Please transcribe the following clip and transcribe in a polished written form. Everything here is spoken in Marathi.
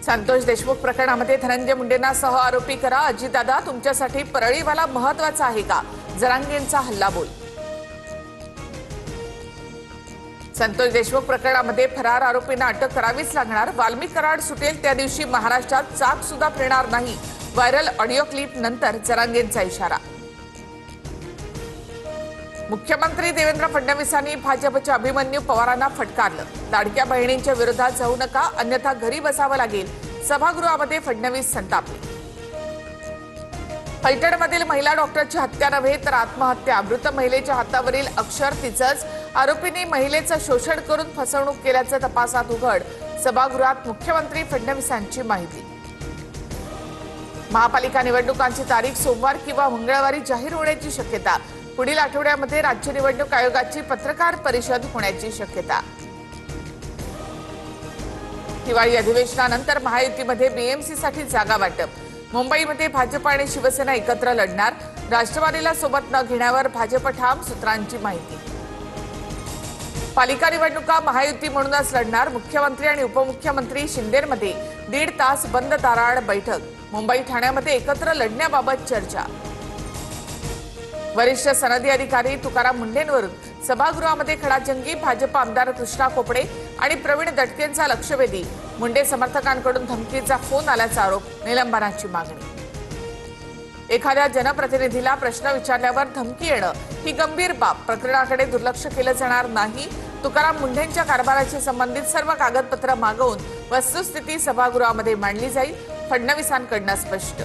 संतोष देशमुख प्रकरणामध्ये धनंजय मुंडेंना सह आरोपी करा। अजितदादा, तुमच्यासाठी परळीवाला महत्त्वाचा आहे का? जरांगेंचा हल्लाबोल। संतोष देशमुख प्रकरणामध्ये फरार आरोपींना अटक करावीच लागणार। वाल्मिक कराड सुटेल त्या दिवशी महाराष्ट्रात चाक सुद्धा फिरणार नाही। व्हायरल ऑडिओ क्लिप नंतर जरांगेंचा इशारा। मुख्यमंत्री देवेंद्र फडणवीसांनी भाजपच्या अभिमन्यू पवारांना फटकारलं। लाडक्या बहिणींच्या विरोधात जाऊ नका, अन्यथा घरी बसावं लागेल। सभागृहामध्ये फडणवीस संतापले। फलटणमधील महिला डॉक्टरची हत्या नव्हे तर आत्महत्या। मृत महिलेच्या हातावरील अक्षर तिचंच। आरोपींनी महिलेचं शोषण करून फसवणूक केल्याचं तपासात उघड। सभागृहात मुख्यमंत्री फडणवीसांची माहिती। महापालिका निवडणुकांची तारीख सोमवार किंवा मंगळवारी जाहीर होण्याची शक्यता। पुढील आठवड्यामध्ये राज्य निवडणूक आयोगाची पत्रकार परिषद होण्याची शक्यता। हिवाळी अधिवेशनानंतर महायुतीमध्ये बीएमसीसाठी जागा वाटप। मुंबईमध्ये भाजप आणि शिवसेना एकत्र लढणार। राष्ट्रवादीला सोबत न घेण्यावर भाजप ठाम, सूत्रांची माहिती। पालिका निवडणुका महायुती म्हणूनच लढणार। मुख्यमंत्री आणि उपमुख्यमंत्री शिंदेमध्ये 1.5 तास बंद दाराआड बैठक। मुंबई ठाण्यामध्ये एकत्र लढण्याबाबत चर्चा। वरिष्ठ सनदी अधिकारी तुकाराम मुंढेंवरून सभागृहामध्ये खडाजंगी। भाजप आमदार कृष्णा खोपडे आणि प्रवीण दटकेंचा लक्षवेधी। मुंडे समर्थकांकडून धमकीचा फोन आल्याचा आरोप, निलंबनाची मागणी। एखाद्या जनप्रतिनिधीला प्रश्न विचारल्यावर धमकी येणं ही गंभीर बाब। प्रकरणाकडे दुर्लक्ष केलं जाणार नाही। तुकाराम मुंढेंच्या कारभाराशी संबंधित सर्व कागदपत्र मागवून वस्तुस्थिती सभागृहामध्ये मांडली जाईल। फडणवीसांकडून स्पष्ट।